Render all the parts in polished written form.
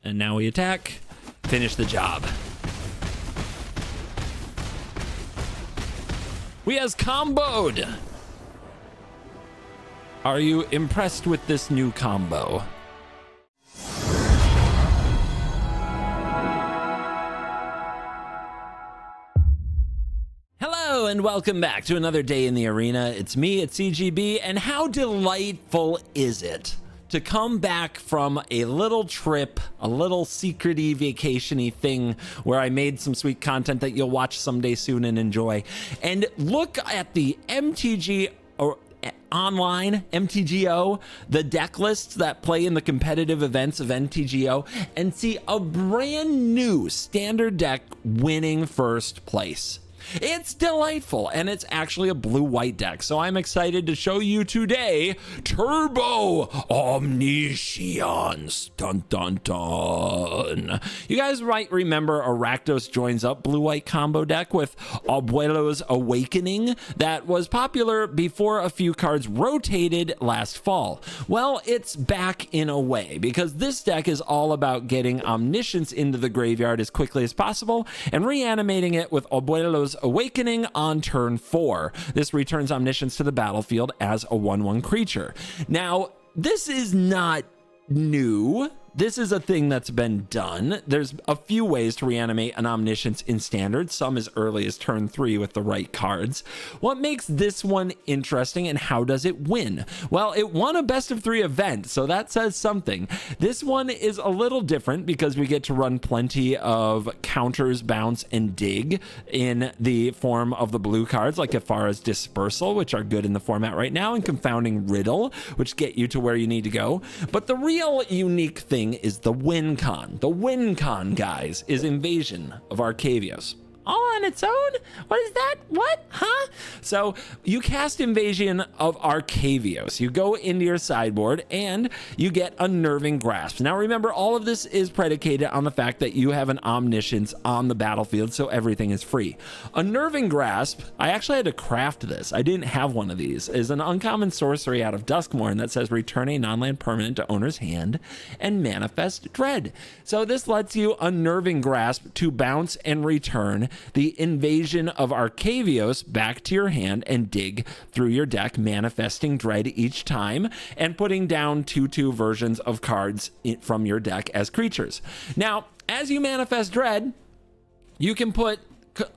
And now we attack. Finish the job. We has comboed. Are you impressed with this new combo? Hello and welcome back to another day in the arena. It's me, it's CGB, and how delightful is it to come back from a little trip, a little secret-y, vacation-y thing where I made some sweet content that you'll watch someday soon and enjoy, and look at the MTG or online MTGO, the deck lists that play in the competitive events of MTGO, and see a brand new standard deck winning first place. It's delightful, and it's actually a blue-white deck, so I'm excited to show you today Turbo Omniscience. Dun dun dun. You guys might remember Rakdos joins up blue-white combo deck with Abuelo's Awakening that was popular before a few cards rotated last fall. Well, it's back in a way, because this deck is all about getting Omniscience into the graveyard as quickly as possible and reanimating it with Abuelo's Awakening on turn 4. This returns Omniscience to the battlefield as a 1/1 creature. Now, this is not new. This is a thing that's been done. There's a few ways to reanimate an Omniscience in Standard, some as early as turn 3 with the right cards. What makes this one interesting, and how does it win? Well, it won a best of 3 event, so that says something. This one is a little different because we get to run plenty of counters, bounce, and dig in the form of the blue cards, like Afara's Dispersal, which are good in the format right now, and Confounding Riddle, which get you to where you need to go. But the real unique thing is the win con. The win con, guys, is Invasion of Arcavios. All on its own? What is that? What? Huh? So you cast Invasion of Arcavios. You go into your sideboard and you get Unnerving Grasp. Now remember, all of this is predicated on the fact that you have an Omniscience on the battlefield, so everything is free. Unnerving Grasp, I actually had to craft this. I didn't have one of these. Is an uncommon sorcery out of Duskmourn that says return a non-land permanent to owner's hand and manifest Dread. So this lets you Unnerving Grasp to bounce and return the Invasion of Arcavios back to your hand and dig through your deck, manifesting Dread each time and putting down 2/2 versions of cards from your deck as creatures. Now, as you manifest Dread, you can put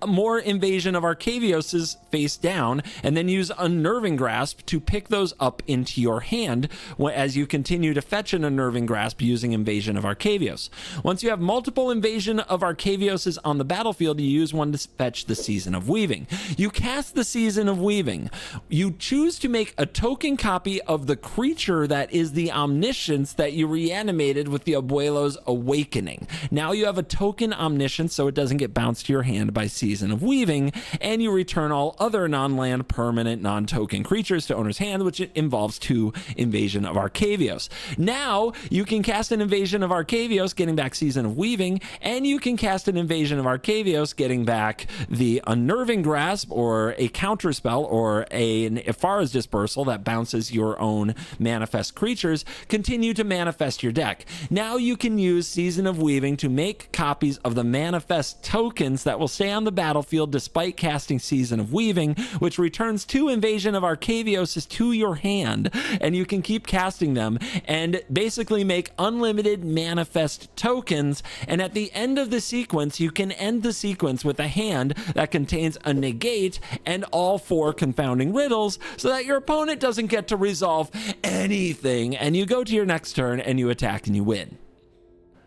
more Invasion of Arcavios face down and then use Unnerving Grasp to pick those up into your hand as you continue to fetch an Unnerving Grasp using Invasion of Arcavios. Once you have multiple Invasion of Arcavios on the battlefield, you use one to fetch the Season of Weaving. You cast the Season of Weaving. You choose to make a token copy of the creature that is the Omniscience that you reanimated with the Abuelo's Awakening. Now you have a token Omniscience, so it doesn't get bounced to your hand by Season of Weaving, and you return all other non-land permanent non-token creatures to owner's hand, which involves 2 Invasion of Arcavios. Now you can cast an Invasion of Arcavios getting back Season of Weaving, and you can cast an Invasion of Arcavios getting back the Unnerving Grasp or a counter spell or an Afara's Dispersal that bounces your own manifest creatures. Continue to manifest your deck. Now you can use Season of Weaving to make copies of the manifest tokens that will stay on the battlefield despite casting Season of Weaving, which returns 2 Invasion of Arcavios to your hand, and you can keep casting them and basically make unlimited manifest tokens. And at the end of the sequence, you can end the sequence with a hand that contains a negate and all 4 Confounding Riddles, so that your opponent doesn't get to resolve anything, and you go to your next turn and you attack and you win.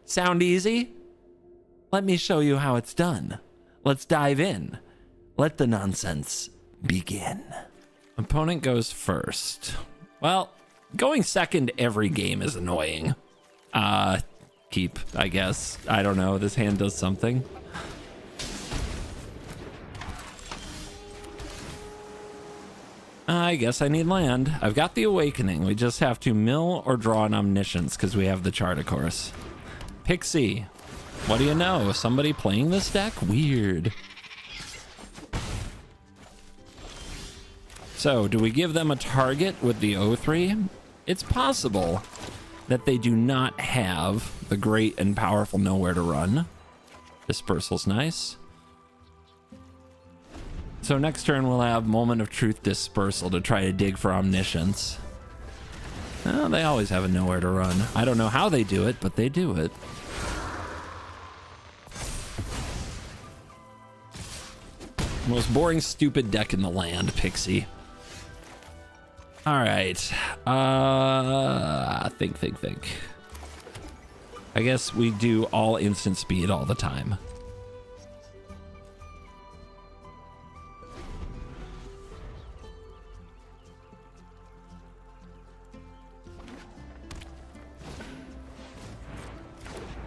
Sound easy? Let me show you how it's done. Let's dive in. Let the nonsense begin. Opponent goes first. Well, going second every game is annoying. Keep, I guess. I don't know. This hand does something. I guess I need land. I've got the Awakening. We just have to mill or draw an Omniscience because we have the chart, of course. Pixie. What do you know? Somebody playing this deck? Weird. So, do we give them a target with the O3? It's possible. that they do not have the great and powerful Nowhere to Run. Dispersal's nice. So next turn we'll have Moment of Truth Dispersal to try to dig for Omniscience. Well, they always have a Nowhere to Run. I don't know how they do it, but they do it. Most boring, stupid deck in the land, Pixie. All right. Think. I guess we do all instant speed all the time.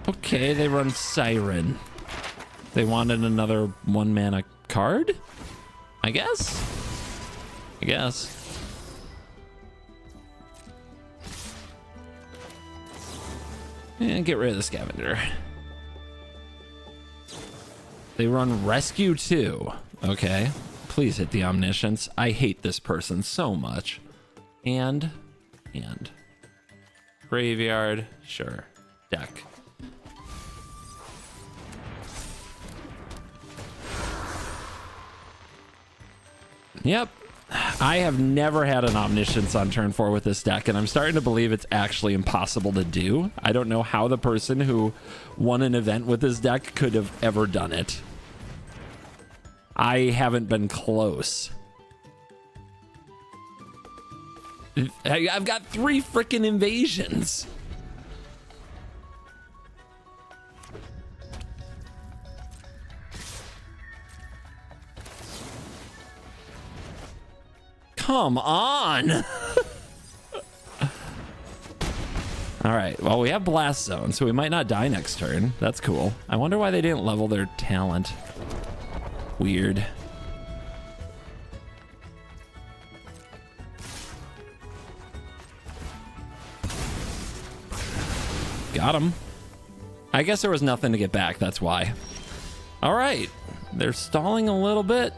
Okay, they run Siren. They wanted another 1-mana card? I guess. And get rid of the Scavenger. They run Rescue too. Okay. Please hit the Omniscience. I hate this person so much. And Graveyard. Sure. Deck. Yep. I have never had an Omniscience on turn 4 with this deck, and I'm starting to believe it's actually impossible to do. I don't know how the person who won an event with this deck could have ever done it. I haven't been close. I've got 3 freaking invasions. Come on. All right, well, we have Blast Zone, so we might not die next turn. That's cool. I wonder why they didn't level their talent. Weird. Got him. I guess there was nothing to get back, that's why. All right, they're stalling a little bit.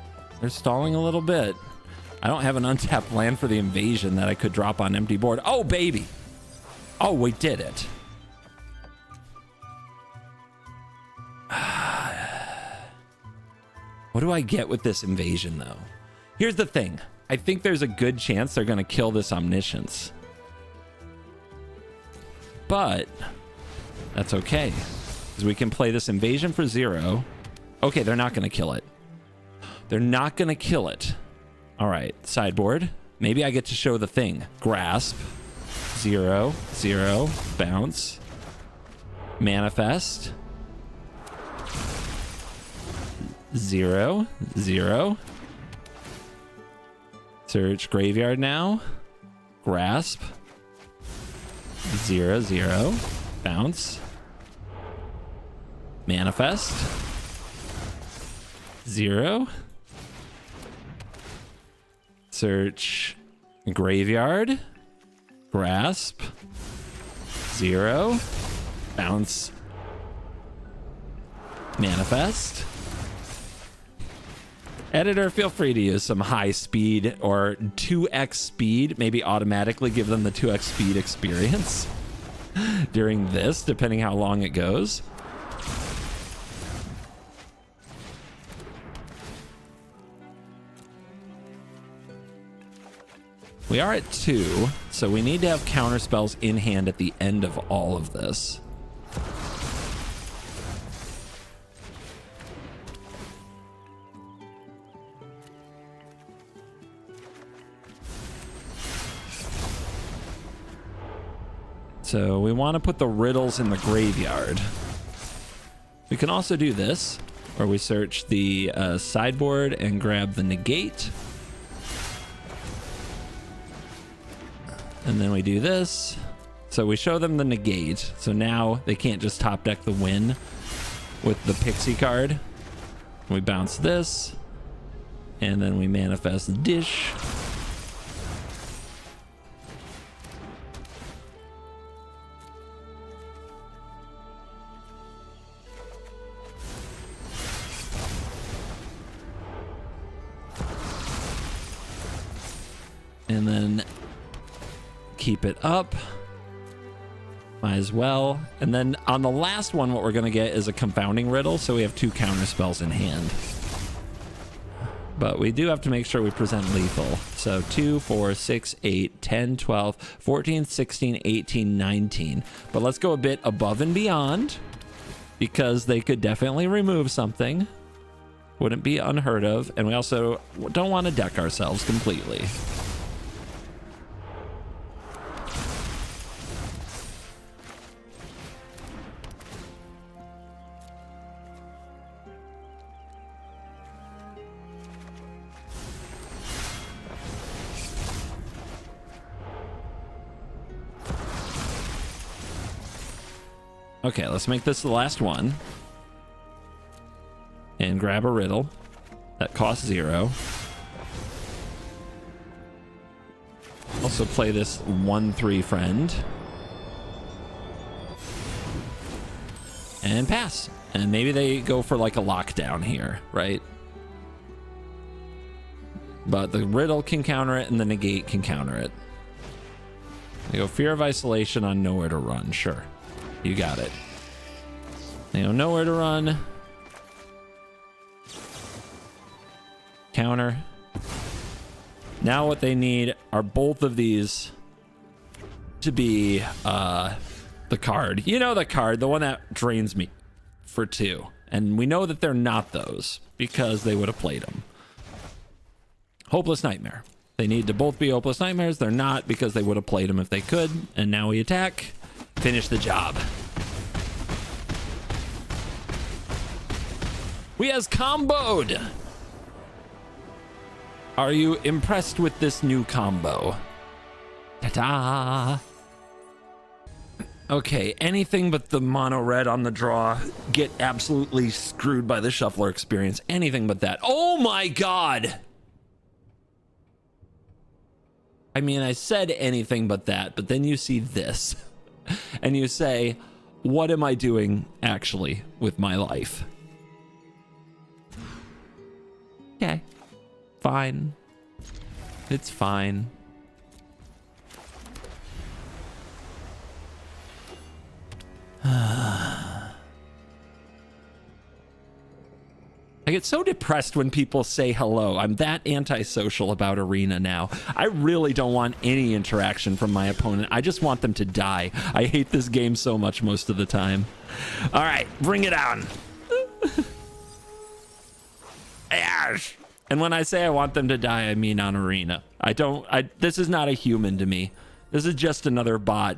I don't have an untapped land for the invasion that I could drop on empty board. Oh, baby. Oh, we did it. What do I get with this invasion, though? Here's the thing. I think there's a good chance they're going to kill this Omniscience. But that's okay, because we can play this invasion for 0. Okay, they're not going to kill it. All right, sideboard. Maybe I get to show the thing. Grasp. 0, 0. Bounce. Manifest. 0, 0. Search graveyard now. Grasp. 0, 0. Bounce. Manifest. 0. Search graveyard. Grasp. 0. Bounce. Manifest. Editor, feel free to use some high speed or 2x speed. Maybe automatically give them the 2x speed experience during this, depending how long it goes. We are at 2, so we need to have counter spells in hand at the end of all of this. So we want to put the riddles in the graveyard. We can also do this, where we search the sideboard and grab the negate. And then we do this. So we show them the negate. So now they can't just top deck the win with the Pixie card. We bounce this. And then we manifest Dish. And then keep it up. Might as well. And then on the last one, what we're going to get is a confounding riddle. So we have 2 counter spells in hand. But we do have to make sure we present lethal. So 2, 4, 6, 8, 10, 12, 14, 16, 18, 19. But let's go a bit above and beyond, because they could definitely remove something. Wouldn't be unheard of. And we also don't want to deck ourselves completely. Okay, let's make this the last one. And grab a riddle that costs 0. Also play this 1/3 friend. And pass. And maybe they go for like a lockdown here, right? But the riddle can counter it and the negate can counter it. They go Fear of Isolation on Nowhere to Run. Sure. You got it. They go Nowhere to Run. Counter. Now what they need are both of these to be the card. You know, the card, the one that drains me for 2. And we know that they're not those because they would have played them. Hopeless Nightmare. They need to both be Hopeless Nightmares. They're not because they would have played them if they could. And now we attack. Finish the job. We has comboed. Are you impressed with this new combo? Ta-da! Okay, anything but the mono red on the draw. Get absolutely screwed by the shuffler experience. Anything but that. Oh my god! I mean, I said anything but that, but then you see this. And you say, what am I doing actually with my life? Okay. Fine. It's fine. I get so depressed when people say hello. I'm that antisocial about Arena now. I really don't want any interaction from my opponent. I just want them to die. I hate this game so much most of the time. All right, bring it on. Ash. And when I say I want them to die, I mean on Arena. This is not a human to me. This is just another bot.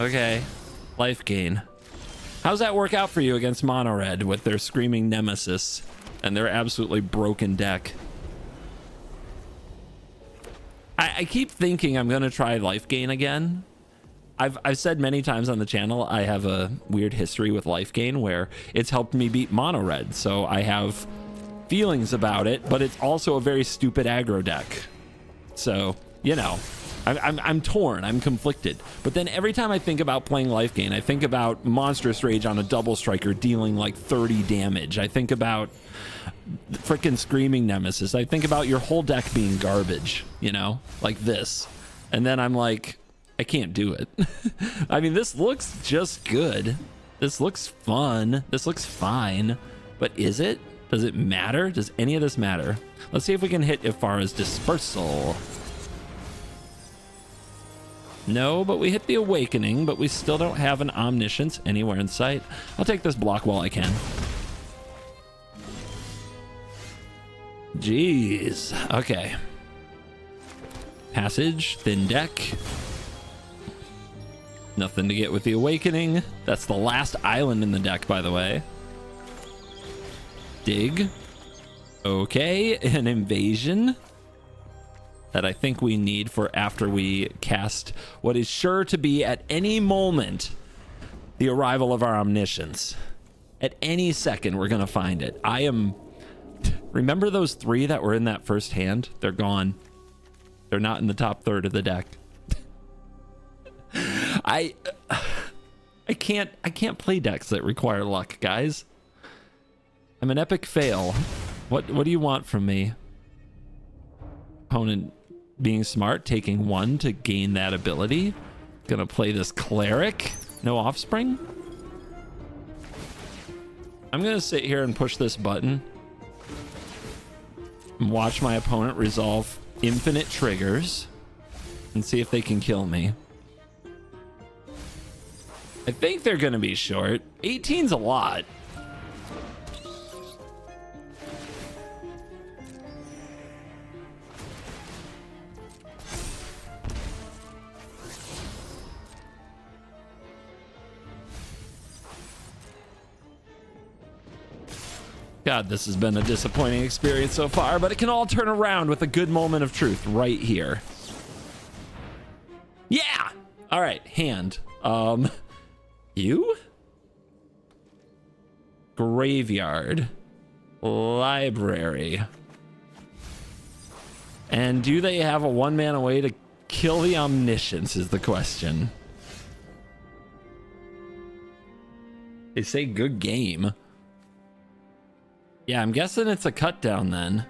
Okay, life gain. How's that work out for you against Mono Red with their Screaming Nemesis and their absolutely broken deck? I keep thinking I'm gonna try life gain again. I've said many times on the channel I have a weird history with life gain where it's helped me beat Mono Red, so I have feelings about it, but it's also a very stupid aggro deck. So, you know. I'm torn, I'm conflicted. But then every time I think about playing life gain, I think about Monstrous Rage on a double striker dealing like 30 damage. I think about freaking Screaming Nemesis. I think about your whole deck being garbage, you know, like this. And then I'm like, I can't do it. I mean, this looks just good. This looks fun. This looks fine. But is it? Does it matter? Does any of this matter? Let's see if we can hit Ifara's Dispersal. No, but we hit the Awakening, but we still don't have an Omniscience anywhere in sight. I'll take this block while I can. Jeez. Okay. Passage, thin deck. Nothing to get with the Awakening. That's the last island in the deck, by the way. Dig. Okay, an Invasion that I think we need for after we cast what is sure to be at any moment the arrival of our Omniscience. At any second, we're going to find it. Remember those 3 that were in that first hand? They're gone. They're not in the top third of the deck. I can't play decks that require luck, guys. I'm an epic fail. What do you want from me? Opponent being smart, taking 1 to gain that ability. Gonna play this cleric. No offspring. I'm gonna sit here and push this button and watch my opponent resolve infinite triggers and see if they can kill me. I think they're gonna be short. 18's a lot. God, this has been a disappointing experience so far, but it can all turn around with a good moment of truth right here. Yeah! All right, hand. You? Graveyard. Library. And do they have a one-mana way to kill the omniscience is the question. They say good game. Yeah, I'm guessing it's a cut down then.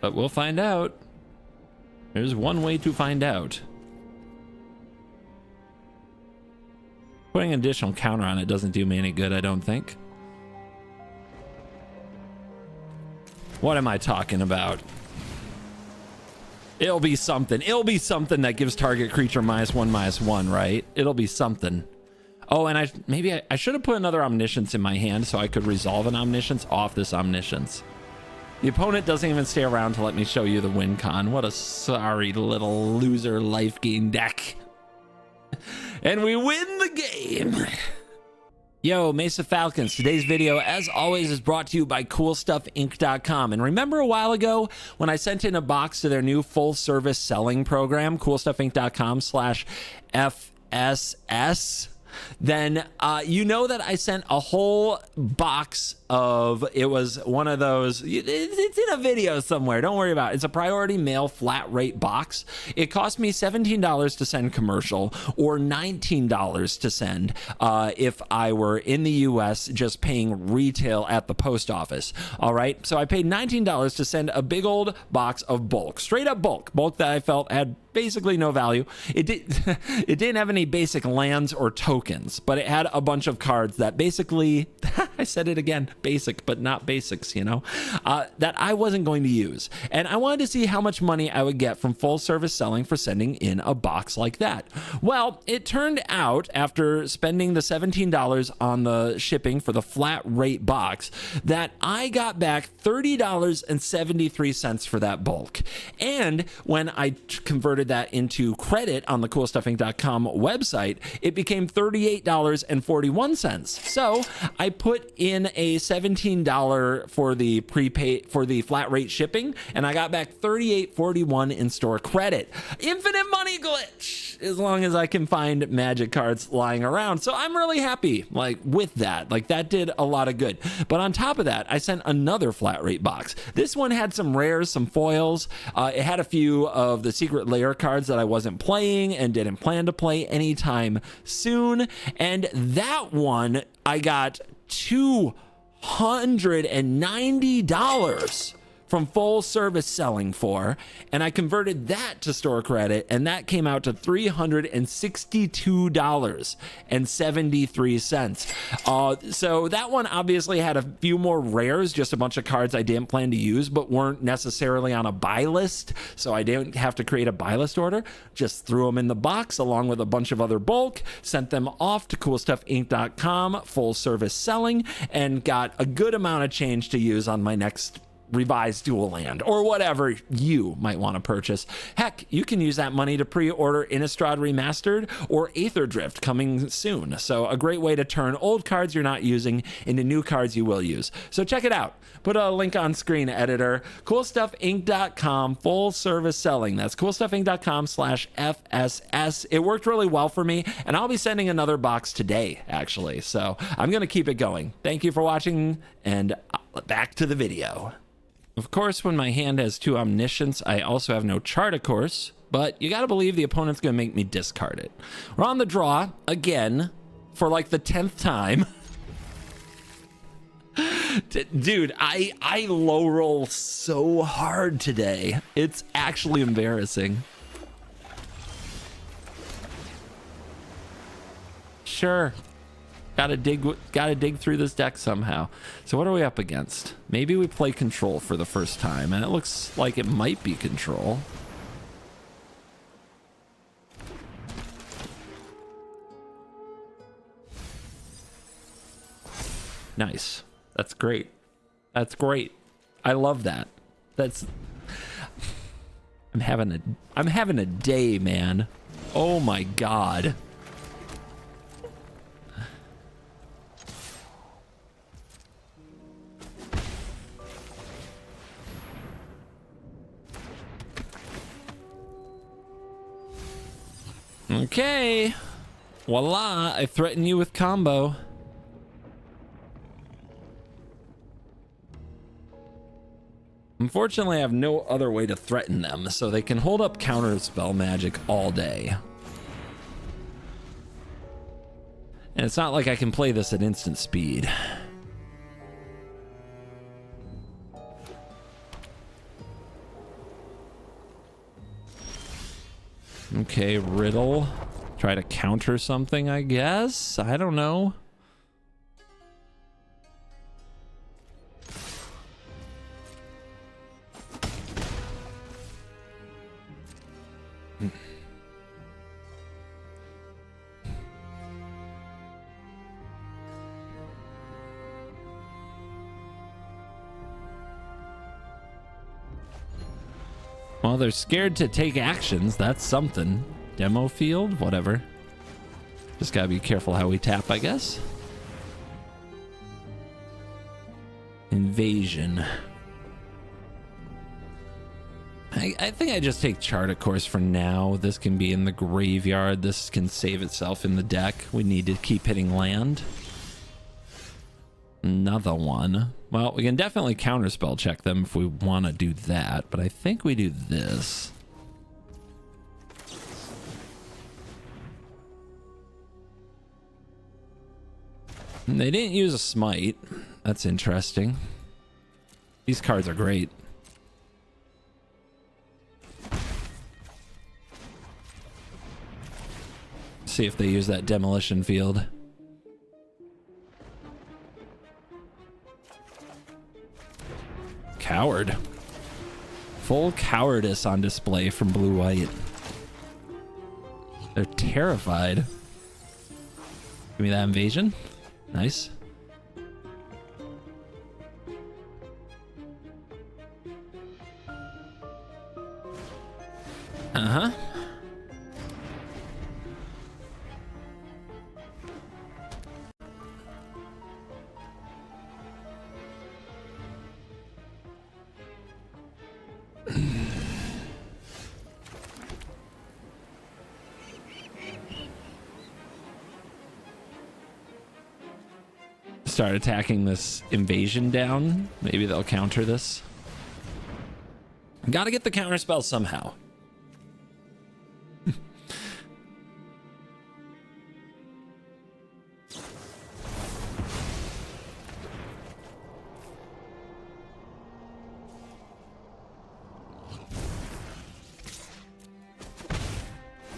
But we'll find out. There's one way to find out. Putting an additional counter on it doesn't do me any good, I don't think. What am I talking about? It'll be something. It'll be something that gives target creature -1/-1, right? It'll be something. Oh, and maybe I should have put another omniscience in my hand so I could resolve an omniscience off this omniscience. The opponent doesn't even stay around to let me show you the win con. What a sorry little loser life gain deck. And we win the game. Yo, Mesa Falcons, today's video, as always, is brought to you by CoolStuffInc.com. And remember a while ago when I sent in a box to their new full-service selling program, CoolStuffInc.com/FSS? Then you know that I sent a whole box of, it was one of those, it's in a video somewhere, don't worry about it. It's a priority mail flat rate box. It cost me $17 to send commercial, or $19 to send if I were in the US just paying retail at the post office. All right, so I paid $19 to send a big old box of bulk, straight up bulk that I felt had basically no value. It didn't have any basic lands or tokens, but it had a bunch of cards that basically, I said it again, basic but not basics, you know, that I wasn't going to use. And I wanted to see how much money I would get from full service selling for sending in a box like that. Well, it turned out, after spending the $17 on the shipping for the flat rate box, that I got back $30.73 for that bulk. And when I converted that into credit on the CoolStuffInc.com website, it became $38.41. So I put in a $17 for the prepaid, for the flat rate shipping, and I got back $38.41 in store credit. Infinite money glitch, as long as I can find magic cards lying around. So I'm really happy, like, with that. Like, that did a lot of good. But on top of that, I sent another flat rate box. This one had some rares, some foils. It had a few of the secret layer cards that I wasn't playing and didn't plan to play anytime soon. And that one I got $290 from full service selling for, and I converted that to store credit, and that came out to $362.73. So that one obviously had a few more rares, just a bunch of cards I didn't plan to use but weren't necessarily on a buy list, so I didn't have to create a buy list order. Just threw them in the box along with a bunch of other bulk, sent them off to CoolStuffInc.com full service selling, and got a good amount of change to use on my next revised dual land, or whatever you might want to purchase. Heck, you can use that money to pre-order Innistrad Remastered or Aether Drift coming soon. So a great way to turn old cards you're not using into new cards you will use. So check it out. Put a link on screen, editor. CoolStuffInc.com full service selling. That's CoolStuffInc.com/FSS. It worked really well for me, and I'll be sending another box today, actually. So I'm going to keep it going. Thank you for watching, and back to the video. Of course, when my hand has 2 omniscience, I also have no chart, of course, but you gotta believe the opponent's gonna make me discard it. We're on the draw again for like the 10th time. Dude, I low roll so hard today. It's actually embarrassing. Sure. Gotta dig through this deck somehow. So what are we up against? Maybe we play control for the first time, and it looks like it might be control. Nice. That's great. That's great. I love that. That's I'm having a day, man. Oh my god. Okay. Voila, I threaten you with combo. Unfortunately, I have no other way to threaten them, so they can hold up counter spell magic all day. And it's not like I can play this at instant speed. Okay, Riddle. Try to counter something, I guess. I don't know. Well, they're scared to take actions. That's something. Demo field? Whatever. Just gotta be careful how we tap, I guess. Invasion. I think I just take Chart, of course, for now. This can be in the graveyard. This can save itself in the deck. We need to keep hitting land. Another one. Well, we can definitely counterspell check them if we want to do that, but I think we do this. And they didn't use a smite. That's interesting. These cards are great. See if they use that demolition field. Coward. Full cowardice on display from blue-white. They're terrified. Give me that invasion. Nice. Uh-huh. Start attacking this invasion down. Maybe they'll counter this. Gotta get the counter spell somehow.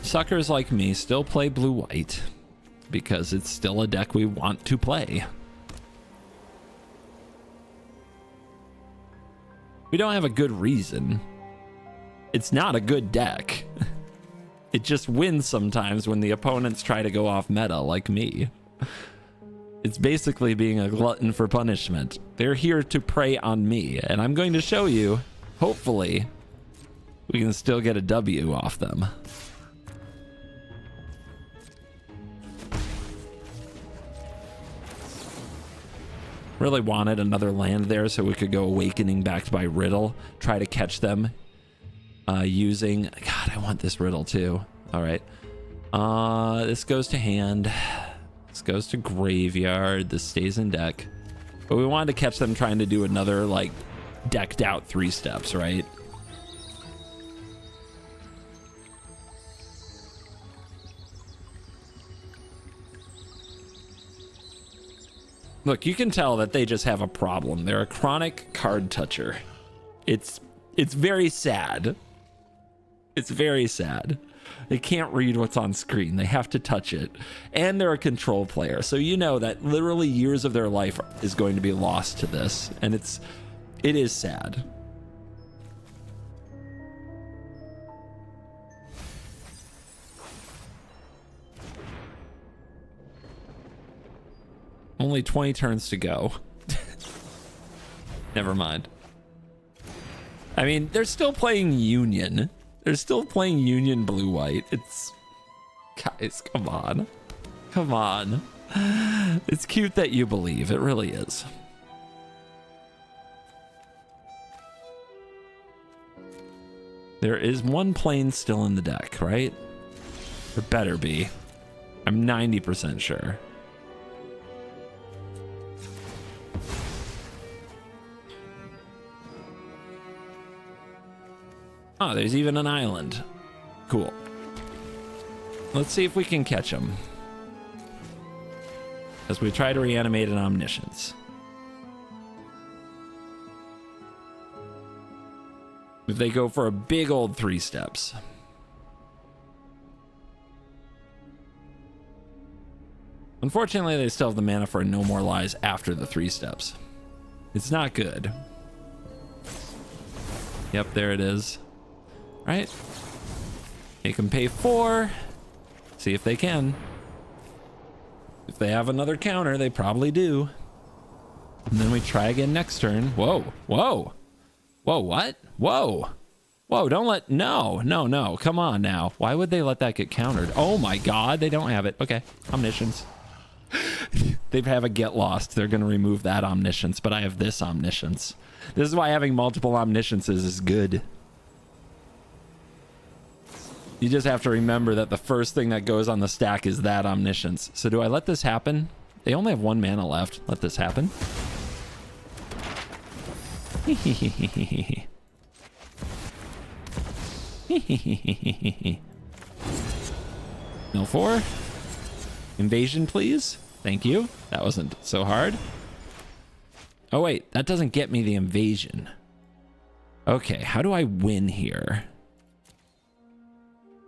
Suckers like me still play blue-white because it's still a deck we want to play. We don't have a good reason. It's not a good deck. It just wins sometimes when the opponents try to go off meta like me. It's basically being a glutton for punishment. They're here to prey on me, and I'm going to show you, hopefully, we can still get a W off them. Really wanted another land there so we could go Awakening backed by Riddle. Try to catch them using... God, I want this Riddle too. All right. This goes to hand. This goes to graveyard. This stays in deck. But we wanted to catch them trying to do another, like, decked out 3 steps, right? Look, you can tell that they just have a problem. They're a chronic card toucher. It's very sad. It's very sad. They can't read what's on screen. They have to touch it. And they're a control player. So you know that literally years of their life is going to be lost to this. And it is sad. Only 20 turns to go. Never mind. I mean, they're still playing Union. They're still playing Union blue-white. It's... Guys, come on. Come on. It's cute that you believe. It really is. There is one plane still in the deck, right? There better be. I'm 90% sure. Oh, there's even an island. Cool. Let's see if we can catch them. As we try to reanimate an omniscience. If they go for a big old 3 steps. Unfortunately, they still have the mana for No More Lies after the 3 steps. It's not good. Yep, there it is. Right? Make them pay 4. See if they can. If they have another counter, they probably do. And then we try again next turn. Whoa, whoa. Whoa, what? Whoa. Whoa, don't let... No, no, no. Come on now. Why would they let that get countered? Oh my god, they don't have it. Okay, omniscience. They have a get lost. They're going to remove that omniscience, but I have this omniscience. This is why having multiple omnisciences is good. You just have to remember that the first thing that goes on the stack is that omniscience. So do I let this happen? They only have 1 mana left. Let this happen. No 4. Invasion, please. Thank you. That wasn't so hard. Oh, wait. That doesn't get me the invasion. Okay. How do I win here?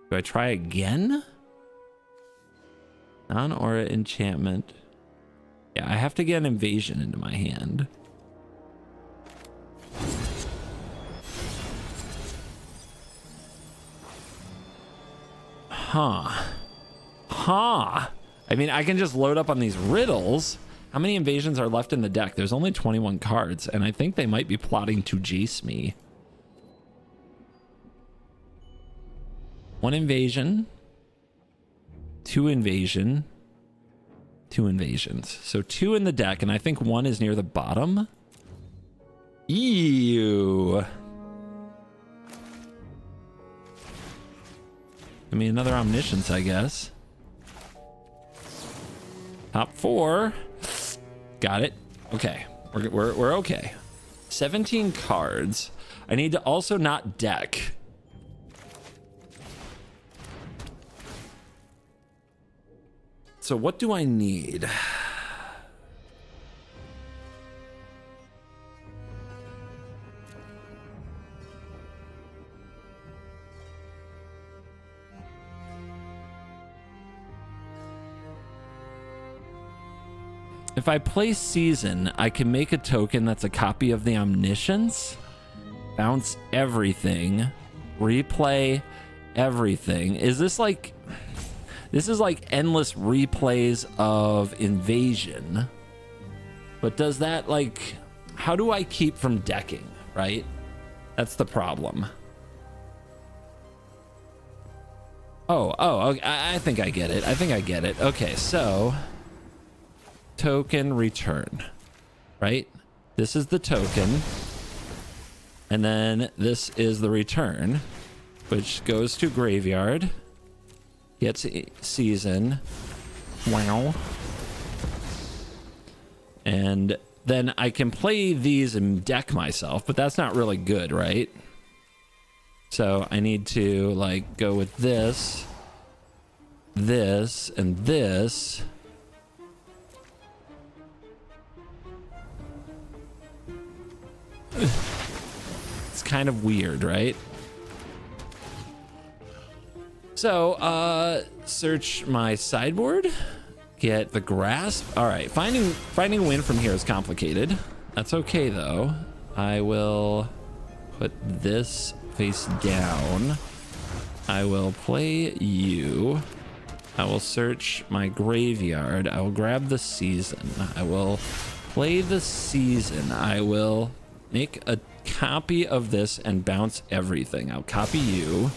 Do I try again? Non-aura enchantment. Yeah, I have to get an invasion into my hand. Huh. Huh. I mean, I can just load up on these riddles. How many invasions are left in the deck? There's only 21 cards, and I think they might be plotting to jace me. 1 invasion, 2 invasion, 2 invasions. So 2 in the deck, and I think 1 is near the bottom. Ew. I mean, another omniscience, I guess. Top 4. Got it. Okay. We're okay. 17 cards. I need to also not deck. So what do I need? If I play Season, I can make a token that's a copy of the Omniscience, bounce everything, replay everything. Is this like... This is like endless replays of Invasion. But does that, like... How do I keep from decking, right? That's the problem. Oh, I think I get it. I think I get it. Okay, so... Token return, right? This is the token. And then this is the return, which goes to graveyard. Gets Season. Wow. And then I can play these and deck myself, but that's not really good, right? So I need to like go with this, and this. It's kind of weird, right? So, search my sideboard, get the grasp. All right, finding a win from here is complicated. That's okay though. I will put this face down. I will play you. I will search my graveyard. I will grab the season. I will play the season. I will make a copy of this and bounce everything. I'll copy you.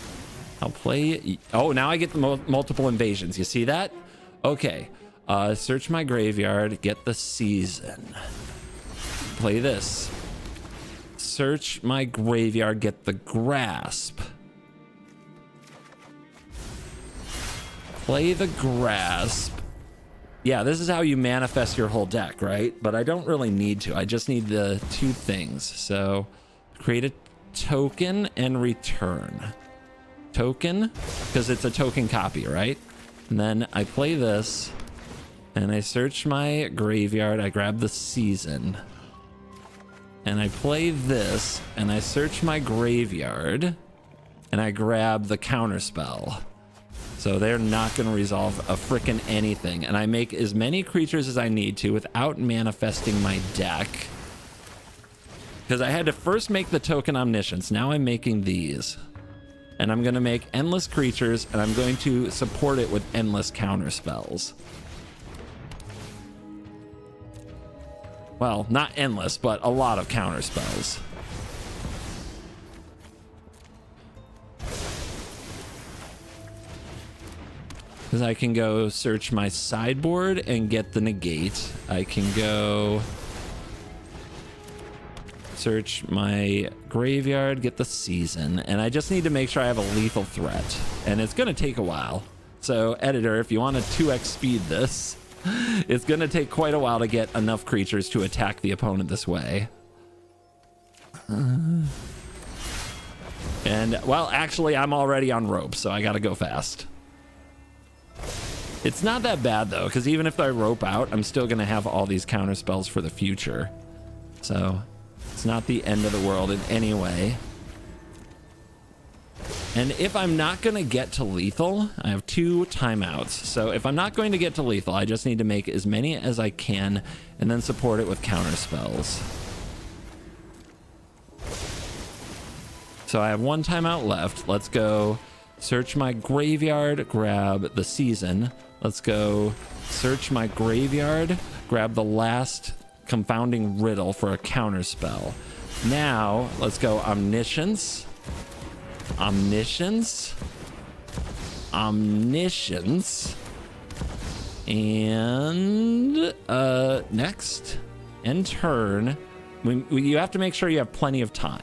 I'll play. Oh, now I get the multiple invasions. You see that? Okay. Search my graveyard. Get the season. Play this. Search my graveyard. Get the grasp. Play the grasp. Yeah, this is how you manifest your whole deck, right? But I don't really need to. I just need the two things. So create a token and return. Token, because it's a token copy, right? And then I play this and I search my graveyard. I grab the season and I play this and I search my graveyard and I grab the counterspell. So they're not going to resolve a frickin' anything. And I make as many creatures as I need to without manifesting my deck. Because I had to first make the token omniscience. Now I'm making these. And I'm going to make endless creatures, and I'm going to support it with endless counter spells. Well, not endless, but a lot of counter spells. Because I can go search my sideboard and get the negate. I can go search my graveyard, get the season, and I just need to make sure I have a lethal threat, and it's going to take a while. So editor, if you want to 2x speed this, it's going to take quite a while to get enough creatures to attack the opponent this way. And well, actually I'm already on rope, so I got to go fast. It's not that bad though, because even if I rope out, I'm still going to have all these counter spells for the future. So it's not the end of the world in any way. And if I'm not going to get to lethal, I have 2 timeouts. So if I'm not going to get to lethal, I just need to make as many as I can and then support it with counter spells. So I have 1 timeout left. Let's go search my graveyard, grab the season. Let's go search my graveyard, grab the last confounding riddle for a counter spell. Now let's go omniscience, omniscience, omniscience, and next and turn. You have to make sure you have plenty of time.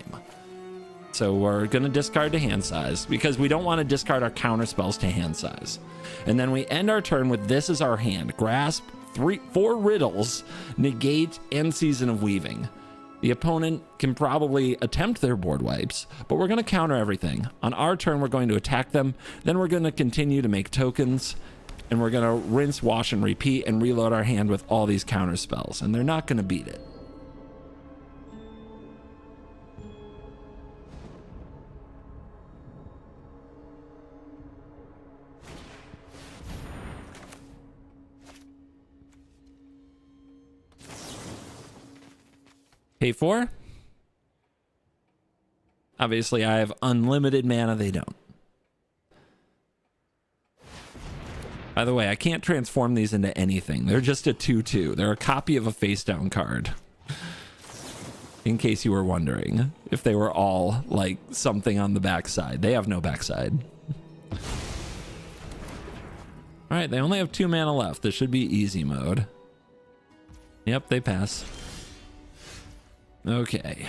So we're going to discard to hand size because we don't want to discard our counter spells to hand size. And then we end our turn with this as our hand. Grasp, 4 riddles, negate, and Season of Weaving. The opponent can probably attempt their board wipes, but we're going to counter everything. On our turn, we're going to attack them. Then we're going to continue to make tokens, and we're going to rinse, wash, and repeat and reload our hand with all these counter spells, and they're not going to beat it. Pay 4. Obviously, I have unlimited mana. They don't. By the way, I can't transform these into anything. They're just a 2/2. They're a copy of a face down card. In case you were wondering if they were all like something on the backside. They have no backside. All right, they only have 2 mana left. This should be easy mode. Yep, they pass. Okay.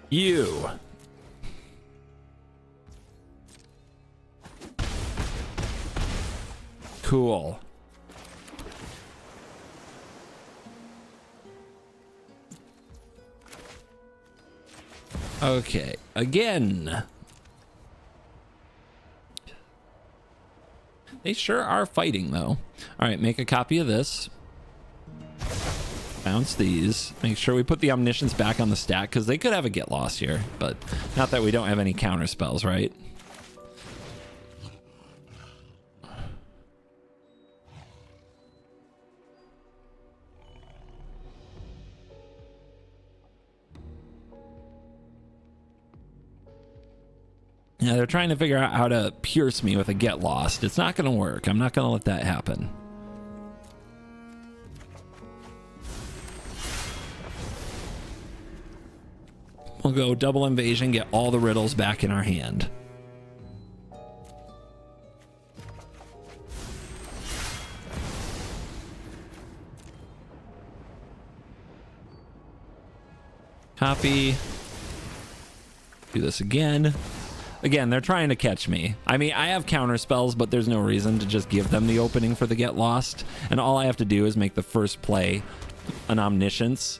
You. Cool. Okay, again. They sure are fighting, though. All right, make a copy of this. Bounce these. Make sure we put the omniscience back on the stack, because they could have a get lost here, but not that we don't have any counter spells, right? Yeah, they're trying to figure out how to pierce me with a get lost. It's not going to work. I'm not going to let that happen. We'll go double invasion, get all the riddles back in our hand. Copy. Do this again. Again, they're trying to catch me. I mean, I have counter spells, but there's no reason to just give them the opening for the get lost. And all I have to do is make the first play an omniscience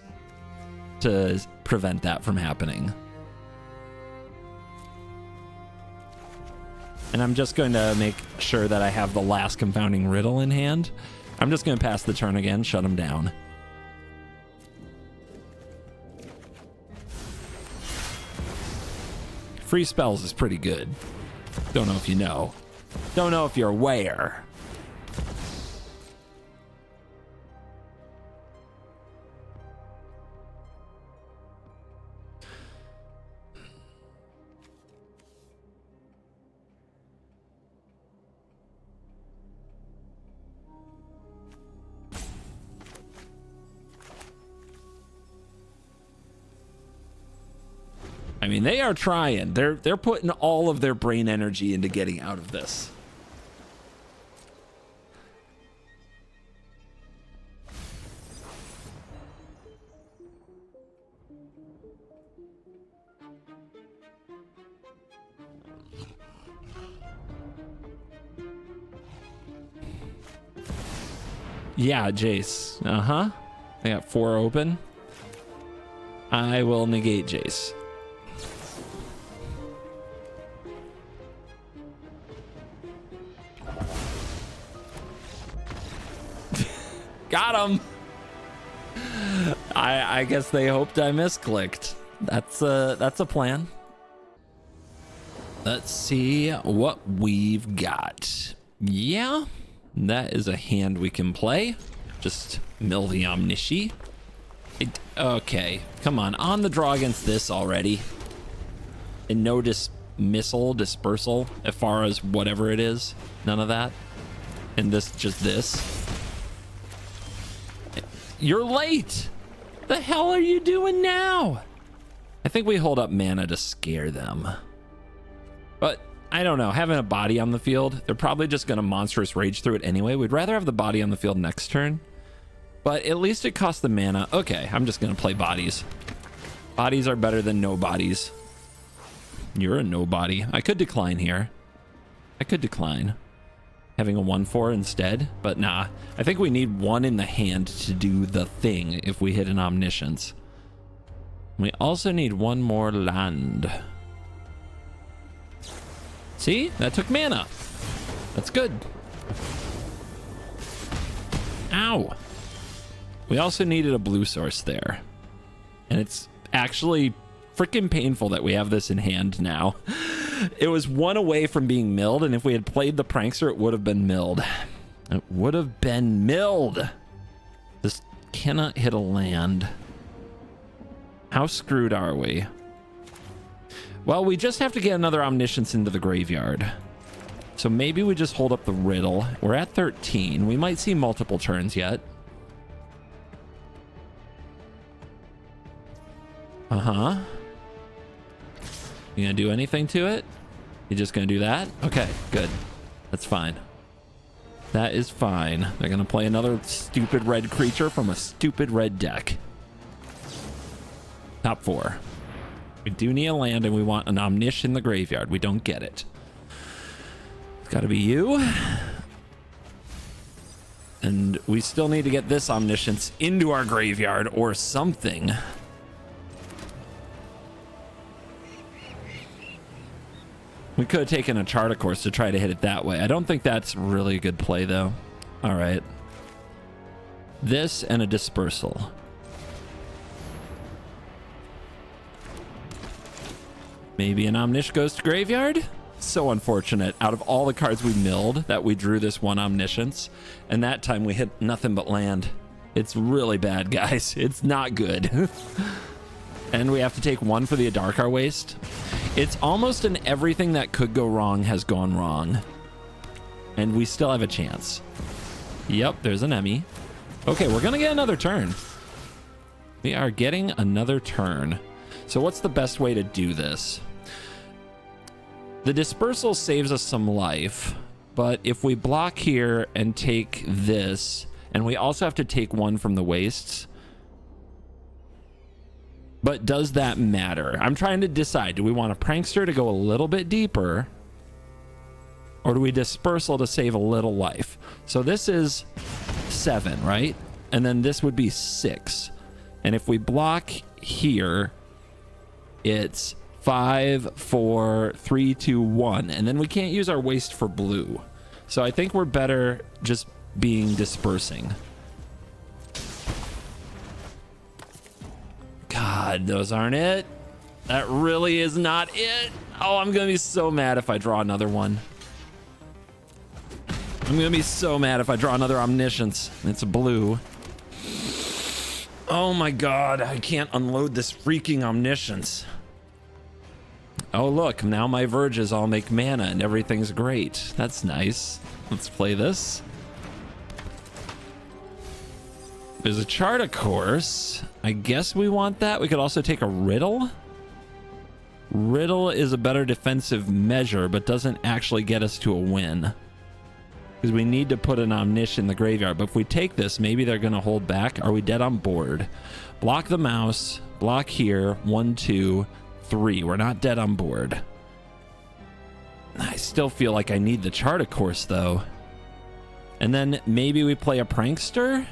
to prevent that from happening. And I'm just going to make sure that I have the last confounding riddle in hand. I'm just going to pass the turn again, shut them down. Free spells is pretty good. Don't know if you know. Don't know if you're aware. I mean, they are trying. They're putting all of their brain energy into getting out of this. Yeah, Jace. Uh-huh. I got 4 open. I will negate Jace. Got him. I guess they hoped I misclicked. That's a plan. Let's see what we've got. Yeah, that is a hand we can play. Just mill the omnisci. Okay, come on the draw against this already. And no dispersal as far as whatever it is. None of that. And this, just this. You're late. The hell are you doing now? I think we hold up mana to scare them. But I don't know. Having a body on the field, they're probably just going to monstrous rage through it anyway. We'd rather have the body on the field next turn. But at least it costs the mana. Okay, I'm just going to play bodies. Bodies are better than no bodies. You're a nobody. I could decline here. I could decline. Having a 1/4 instead, but nah. I think we need 1 in the hand to do the thing if we hit an omniscience. We also need 1 more land. See? That took mana. That's good. Ow. We also needed a blue source there. And it's actually freaking painful that we have this in hand now. It was 1 away from being milled, and if we had played the prankster, it would have been milled. It would have been milled. This cannot hit a land. How screwed are we? Well, we just have to get another omniscience into the graveyard. So maybe we just hold up the riddle. We're at 13. We might see multiple turns yet. Uh-huh. You gonna do anything to it? You just gonna do that? Okay, good. That's fine. That is fine. They're gonna play another stupid red creature from a stupid red deck. Top 4. We do need a land, and we want an omnish in the graveyard. We don't get it. It's gotta be you. And we still need to get this omniscience into our graveyard or something. We could have taken a Charter Course to try to hit it that way. I don't think that's really a good play, though. All right. This and a Dispersal. Maybe an Omniscience goes to graveyard? So unfortunate. Out of all the cards we milled, that we drew this one Omniscience. And that time we hit nothing but land. It's really bad, guys. It's not good. And we have to take one for the Adarkar Waste. It's almost an everything that could go wrong has gone wrong. And we still have a chance. Yep, there's an Emmy. Okay, we're going to get another turn. We are getting another turn. So what's the best way to do this? The Dispersal saves us some life, but if we block here and take this, and we also have to take one from the wastes, but does that matter? I'm trying to decide, do we want a Prankster to go a little bit deeper, or do we Dispersal to save a little life? So this is 7, right? And then this would be 6. And if we block here, it's 5, 4, 3, 2, 1. And then we can't use our waste for blue. So I think we're better just being dispersing. God, those aren't it. That really is not it. Oh, I'm going to be so mad if I draw another one. I'm going to be so mad if I draw another Omniscience. It's blue. Oh my God, I can't unload this freaking Omniscience. Oh, look, now my Verges all make mana and everything's great. That's nice. Let's play this. There's a Charter Course. I guess we want that. We could also take a Riddle. Riddle is a better defensive measure, but doesn't actually get us to a win. Because we need to put an Omniscience in the graveyard. But if we take this, maybe they're going to hold back. Are we dead on board? Block the mouse. Block here. 1, 2, 3. We're not dead on board. I still feel like I need the Charter Course, though. And then maybe we play a Prankster?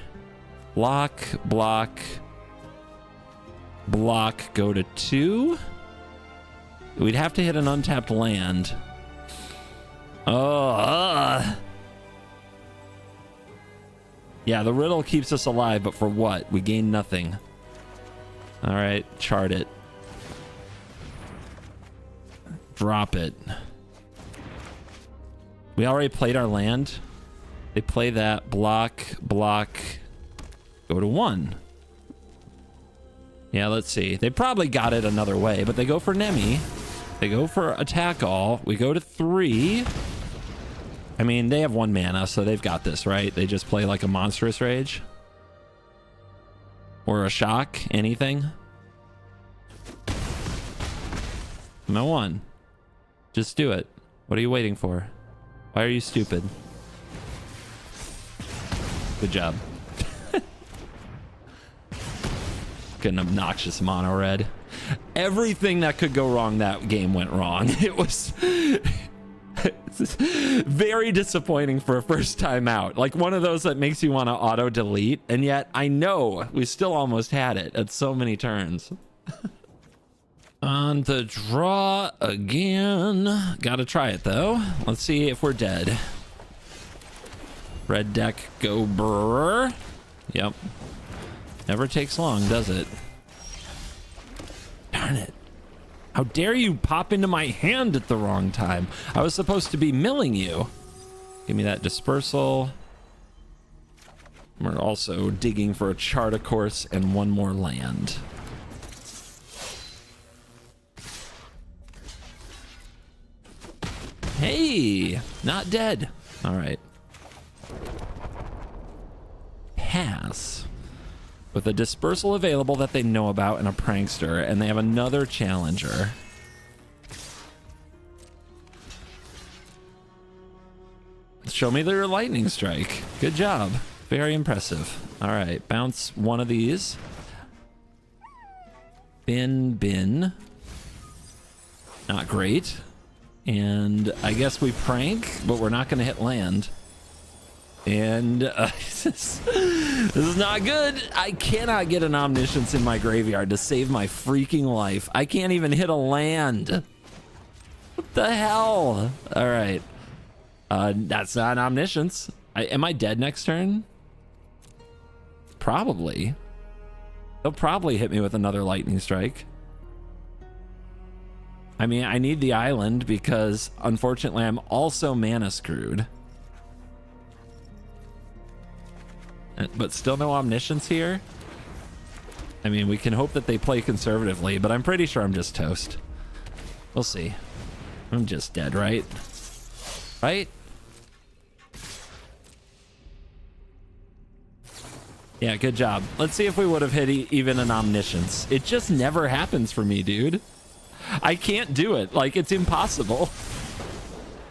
Block, block, block, go to 2. We'd have to hit an untapped land. Oh, yeah, the Riddle keeps us alive, but for what? We gain nothing. All right, chart it. Drop it. We already played our land. They play that. Block, block, go to 1. Yeah, let's see. They probably got it another way, but they go for Nemi. They go for attack all. We go to 3. I mean, they have 1 mana, so they've got this, right? They just play like a Monstrous Rage. Or a Shock, anything. No one. Just do it. What are you waiting for? Why are you stupid? Good job. An obnoxious mono red. Everything that could go wrong that game went wrong. It was it's very disappointing for a first time out. Like one of those that makes you want to auto delete, and yet I know we still almost had it at so many turns. On the draw again. Gotta try it though. Let's see if we're dead. Red deck, go brrr. Yep. Never takes long, does it? Darn it. How dare you pop into my hand at the wrong time? I was supposed to be milling you. Give me that Dispersal. We're also digging for a Charter Course and 1 more land. Hey, not dead. All right. Pass. With a Dispersal available that they know about and a Prankster, and they have another challenger. Show me their Lightning Strike. Good job. Very impressive. All right, bounce one of these. Bin. Not great. And I guess we prank, but we're not going to hit land. And this is not good. I cannot get an Omniscience in my graveyard to save my freaking life. I can't even hit a land. What the hell? All right. That's not omniscience. Am I dead next turn? Probably. They'll probably hit me with another lightning strike. I mean, I need the island because unfortunately I'm also mana screwed. But still no omniscience here. I mean, we can hope that they play conservatively, but I'm pretty sure I'm just toast. We'll see. I'm just dead, right? Right? Yeah, good job. Let's see if we would have hit even an omniscience. It just never happens for me, dude. I can't do it. Like, it's impossible.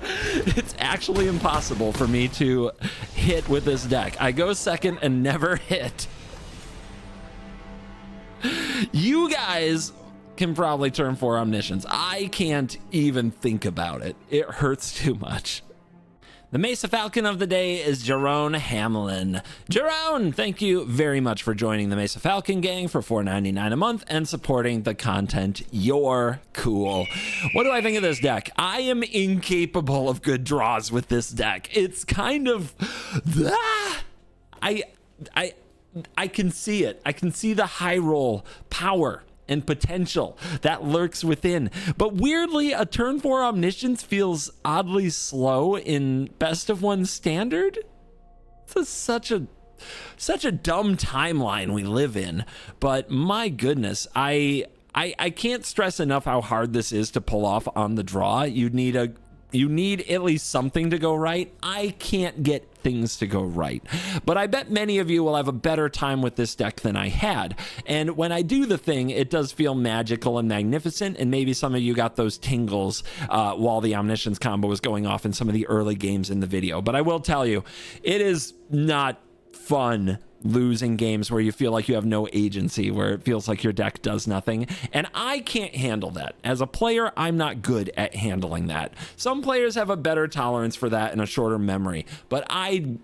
It's actually impossible for me to hit with this deck. I go second and never hit. You guys can probably turn 4 omniscience. I can't even think about it. It hurts too much. The Mesa Falcon of the day is Jerome Hamlin. Jerome, thank you very much for joining the Mesa Falcon gang for $4.99 a month and supporting the content. You're cool. What do I think of this deck? I am incapable of good draws with this deck. It's kind of... I can see it. I can see the high roll power and potential that lurks within. But weirdly, a turn 4 omniscience feels oddly slow in best of 1 standard. It's such a dumb timeline we live in. But my goodness, I can't stress enough how hard this is to pull off on the draw. You need at least something to go right. I can't get things to go right, but I bet many of you will have a better time with this deck than I had. And when I do the thing, it does feel magical and magnificent. And maybe some of you got those tingles while the omniscience combo was going off in some of the early games in the video. But I will tell you, it is not fun losing games where you feel like you have no agency, where it feels like your deck does nothing. And I can't handle that. As a player, I'm not good at handling that. Some players have a better tolerance for that and a shorter memory, but I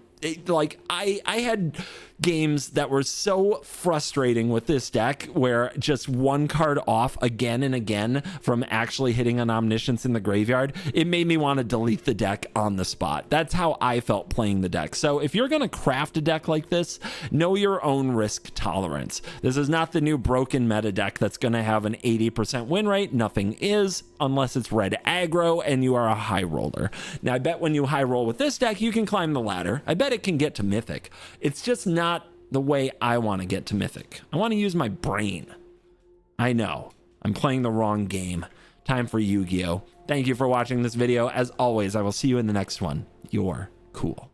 had games that were so frustrating with this deck where just 1 card off again and again from actually hitting an omniscience in the graveyard, it made me want to delete the deck on the spot. That's how I felt playing the deck. So if you're going to craft a deck like this, know your own risk tolerance. This is not the new broken meta deck that's going to have an 80% win rate. Nothing is, unless it's red aggro and you are a high roller. Now, I bet when you high roll with this deck, you can climb the ladder. I bet it can get to Mythic. It's just not the way I want to get to Mythic. I want to use my brain. I know, I'm playing the wrong game. Time for Yu-Gi-Oh! Thank you for watching this video. As always, I will see you in the next one. You're cool.